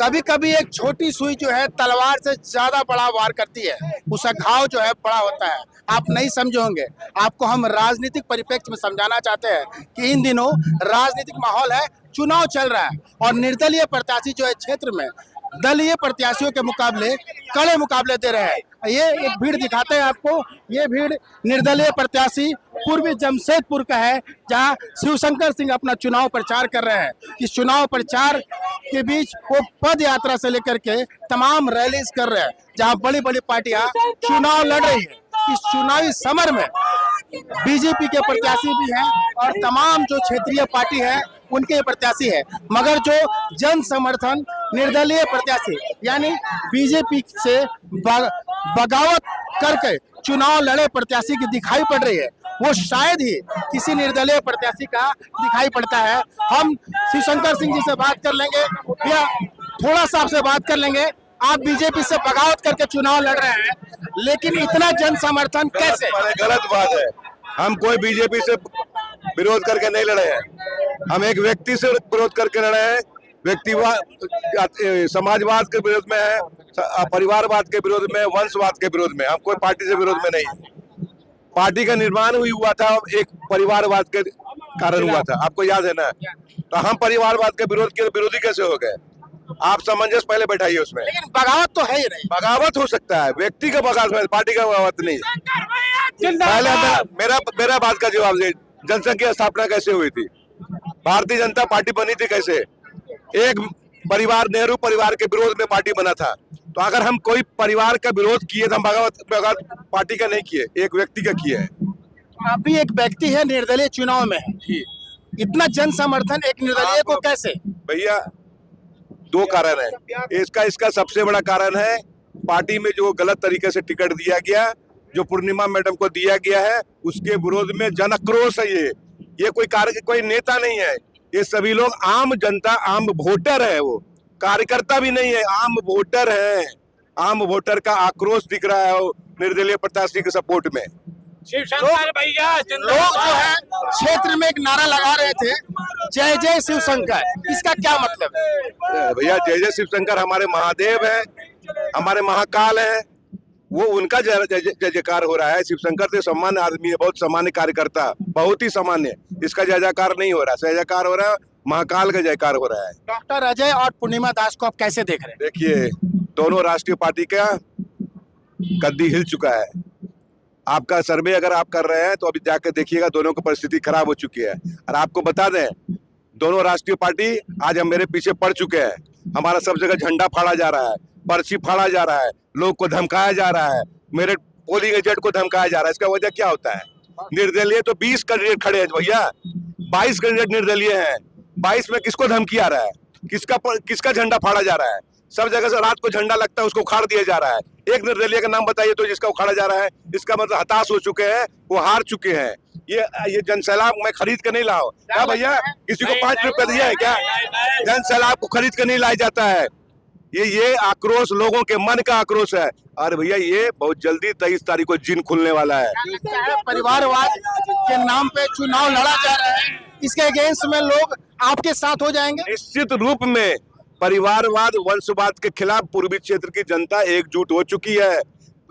कभी कभी एक छोटी सुई जो है तलवार से ज्यादा बड़ा वार करती है, उसका घाव जो है बड़ा होता है। आप नहीं समझे होंगे, आपको हम राजनीतिक परिप्रेक्ष्य में समझाना चाहते हैं कि इन दिनों राजनीतिक माहौल है, चुनाव चल रहा है और निर्दलीय प्रत्याशी जो है क्षेत्र में दलीय प्रत्याशियों के मुकाबले कड़े मुकाबले दे रहे हैं। ये एक भीड़ दिखाते हैं आपको, ये भीड़ निर्दलीय प्रत्याशी पूर्वी जमशेदपुर का है, जहां शिवशंकर सिंह अपना चुनाव प्रचार कर रहे हैं। इस चुनाव प्रचार के बीच वो पद यात्रा से लेकर के तमाम रैलीज कर रहे हैं, जहां बड़ी बड़ी पार्टियां चुनाव लड़ रही है। इस चुनावी समर में बीजेपी के प्रत्याशी भी हैं और तमाम जो क्षेत्रीय पार्टी है उनके प्रत्याशी है, मगर जो जन समर्थन निर्दलीय प्रत्याशी यानी बीजेपी से बगावत करके चुनाव लड़े प्रत्याशी की दिखाई पड़ रही है, वो शायद ही किसी निर्दलीय प्रत्याशी का दिखाई पड़ता है। हम शिवशंकर सिंह जी से बात कर लेंगे या थोड़ा सा आपसे बात कर लेंगे। आप बीजेपी से बगावत करके चुनाव लड़ रहे हैं, लेकिन इतना जन समर्थन कैसे? गलत बात है। हम कोई बीजेपी से विरोध करके नहीं लड़े हैं, हम एक व्यक्ति से विरोध करके लड़े हैं। व्यक्तिवाद समाजवाद के विरोध में है, परिवारवाद के विरोध में, वंशवाद के विरोध में। हम कोई पार्टी से विरोध में नहीं। पार्टी का निर्माण हुआ था एक परिवारवाद के कारण हुआ था, आपको याद है ना। तो हम परिवारवाद के विरोध के विरोधी कैसे हो गए? आप सामंजस्य पहले बैठाइए उसमें। लेकिन बगावत तो है ही नहीं। बगावत हो सकता है, व्यक्ति का बगावत, पार्टी का बगावत नहीं। पहले मेरा बात का जवाब दे, जनसंघ की स्थापना कैसे हुई थी? भारतीय जनता पार्टी बनी थी कैसे? एक परिवार, नेहरू परिवार के विरोध में पार्टी बना था। तो अगर हम कोई परिवार का विरोध किए तो हम बगावत पार्टी का नहीं किए, एक व्यक्ति का किए है। अभी एक व्यक्ति है निर्दलीय चुनाव में है, इतना जन समर्थन एक निर्दलीय को कैसे? भैया दो कारण है इसका सबसे बड़ा कारण है पार्टी में जो गलत तरीके से टिकट दिया गया, जो पूर्णिमा मैडम को दिया गया है, उसके विरोध में जन आक्रोश है। ये कोई नेता नहीं है, ये सभी लोग आम जनता, आम वोटर है। वो कार्यकर्ता भी नहीं है, आम वोटर है। आम वोटर का आक्रोश दिख रहा है निर्दलीय प्रत्याशी के सपोर्ट में। शिवशंकर भैया, लोग जो है क्षेत्र में एक नारा लगा रहे थे, जय जय शिवशंकर। इसका क्या मतलब है? भैया जय जय शिवशंकर हमारे महादेव है, हमारे महाकाल है, वो उनका जय जयकार हो रहा है। शिवशंकर तो सामान्य आदमी है, बहुत सामान्य कार्यकर्ता, बहुत ही सामान्य। इसका जय जयकार नहीं हो रहा, जय जयकार हो रहा है, महाकाल का जयकार हो रहा है। डॉक्टर अजय और पूर्णिमा दास को आप कैसे देख रहे हैं? देखिए, दोनों राष्ट्रीय पार्टी का गद्दी हिल चुका है। आपका सर्वे अगर आप कर रहे हैं तो अभी जाकर देखिएगा, दोनों की परिस्थिति खराब हो चुकी है। और आपको बता दें, दोनों राष्ट्रीय पार्टी आज हम मेरे पीछे पड़ चुके हैं। हमारा सब जगह झंडा फाड़ा जा रहा है, पर्ची फाड़ा जा रहा है, लोग को धमकाया जा रहा है, मेरे पोलिंग एजेंट को धमकाया जा रहा है। इसका वजह क्या होता है? निर्दलीय तो 20 कैंडिडेट खड़े हैं भैया, 22 कैंडिडेट निर्दलीय हैं। 22 में किसको धमकी आ रहा है? किसका झंडा फाड़ा जा रहा है? सब जगह से रात को झंडा लगता है, उसको उखाड़ दिया जा रहा है। एक निर्दलीय का नाम बताइए तो जिसका उखाड़ा जा रहा है। इसका मतलब हताश हो चुके हैं, वो हार चुके हैं। ये जनसैलाब मैं खरीद कर नहीं लाओ क्या भैया? किसी को 5 रुपए दिया है क्या? जनसैलाब को खरीद कर नहीं लाया जाता है। ये आक्रोश लोगों के मन का आक्रोश है। और भैया ये बहुत जल्दी 23 तारीख को जिन खुलने वाला है। परिवारवाद के नाम पे चुनाव लड़ा जा रहा है, इसके अगेंस्ट में लोग आपके साथ हो जाएंगे? निश्चित रूप में परिवारवाद, वंशवाद के खिलाफ पूर्वी क्षेत्र की जनता एकजुट हो चुकी है।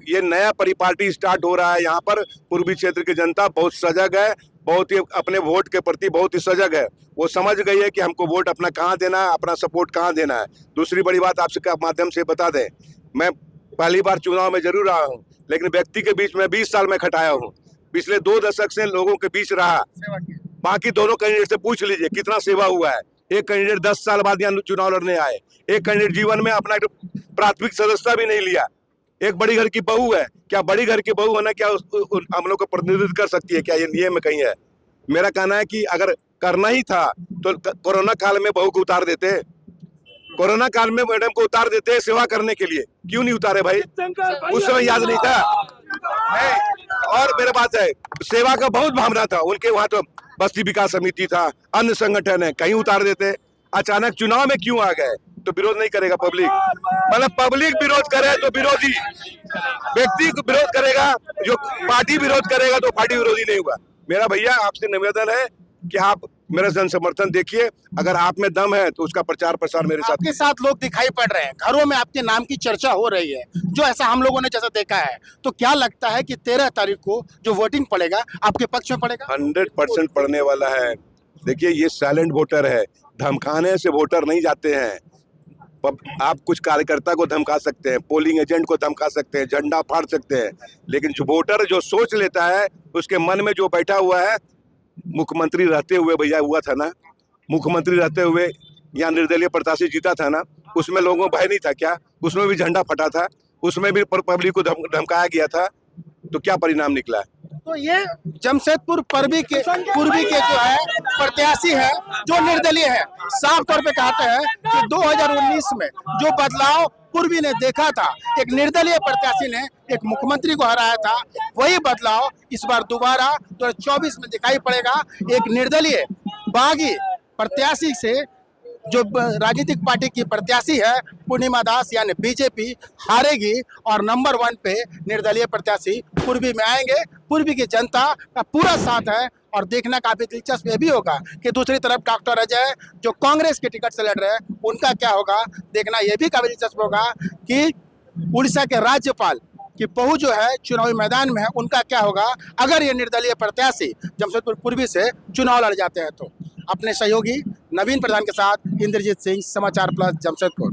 ये नया परिपाटी स्टार्ट हो रहा है। यहाँ पर पूर्वी क्षेत्र की जनता बहुत सजग है, बहुत ही अपने वोट के प्रति बहुत ही सजग है। वो समझ गई है कि हमको वोट अपना कहाँ देना है, अपना सपोर्ट कहाँ देना है। दूसरी बड़ी बात आपसे माध्यम से बता दें, मैं पहली बार चुनाव में जरूर आया हूँ, लेकिन व्यक्ति के बीच में 20 साल में खटाया हूँ। पिछले 2 दशक से लोगों के बीच रहा। बाकी दोनों कैंडिडेट से पूछ लीजिए कितना सेवा हुआ है। एक कैंडिडेट 10 साल बाद यहाँ चुनाव लड़ने आए, एक कैंडिडेट जीवन में अपना प्राथमिक सदस्यता भी नहीं लिया। एक बड़ी घर की बहू है, क्या बड़ी घर की बहू होना क्या हम लोग को प्रतिनिधित्व कर सकती है क्या? ये नियम में कहीं है? मेरा कहना है कि अगर करना ही था तो कोरोना काल में बहू को उतार देते, कोरोना काल में मैडम को उतार देते सेवा करने के लिए। क्यों नहीं उतारे भाई? उस समय याद नहीं था। और मेरे बात है, सेवा का बहुत भावना था उनके वहां, तो बस्ती विकास समिति था, अन्य संगठन है, कहीं उतार देते। अचानक चुनाव में क्यों आ गए? तो विरोध नहीं करेगा पब्लिक, मतलब पब्लिक विरोध करे तो विरोधी व्यक्ति विरोध करेगा, जो पार्टी विरोध करेगा तो पार्टी विरोधी नहीं होगा। मेरा भैया आपसे निवेदन है कि आप मेरा जन समर्थन देखिए। अगर आप में दम है तो उसका प्रचार प्रसार मेरे साथ आपके साथ लोग दिखाई पड़ रहे हैं, घरों में आपके नाम की चर्चा हो रही है, जो ऐसा हम लोगों ने जैसा देखा है। तो क्या लगता है कि 13 तारीख को जो वोटिंग पड़ेगा आपके पक्ष में पड़ेगा? 100% पड़ने वाला है। देखिए ये साइलेंट वोटर है, धमकाने से वोटर नहीं जाते हैं। आप कुछ कार्यकर्ता को धमका सकते हैं, पोलिंग एजेंट को धमका सकते हैं, झंडा फाड़ सकते हैं, लेकिन जो वोटर जो सोच लेता है, उसके मन में जो बैठा हुआ है, मुख्यमंत्री रहते हुए भैया हुआ था ना, मुख्यमंत्री रहते हुए यहाँ निर्दलीय प्रत्याशी जीता था ना, उसमें लोगों को भय नहीं था क्या? उसमें भी झंडा फटा था, उसमें भी पब्लिक को धमकाया गया था, तो क्या परिणाम निकला? तो ये जमशेदपुर पूर्वी के जो है प्रत्याशी है जो निर्दलीय है, साफ तौर पे कहते हैं कि 2019 में जो बदलाव पूर्वी ने देखा था, एक निर्दलीय प्रत्याशी ने एक मुख्यमंत्री को हराया था, वही बदलाव इस बार दोबारा 2024 में दिखाई पड़ेगा। एक निर्दलीय बागी प्रत्याशी से जो राजनीतिक पार्टी की प्रत्याशी है पूर्णिमा दास यानी बीजेपी हारेगी और नंबर 1 पे निर्दलीय प्रत्याशी पूर्वी में आएंगे। पूर्वी की जनता का पूरा साथ है और देखना काफी दिलचस्प ये भी होगा कि दूसरी तरफ डॉक्टर अजय जो कांग्रेस के टिकट से लड़ रहे हैं उनका क्या होगा। देखना यह भी काफी दिलचस्प होगा कि उड़ीसा के राज्यपाल कि बहू जो है चुनावी मैदान में है, उनका क्या होगा अगर ये निर्दलीय प्रत्याशी जमशेदपुर पूर्वी से चुनाव लड़ जाते हैं। तो अपने सहयोगी नवीन प्रधान के साथ इंद्रजीत सिंह, समाचार प्लस, जमशेदपुर।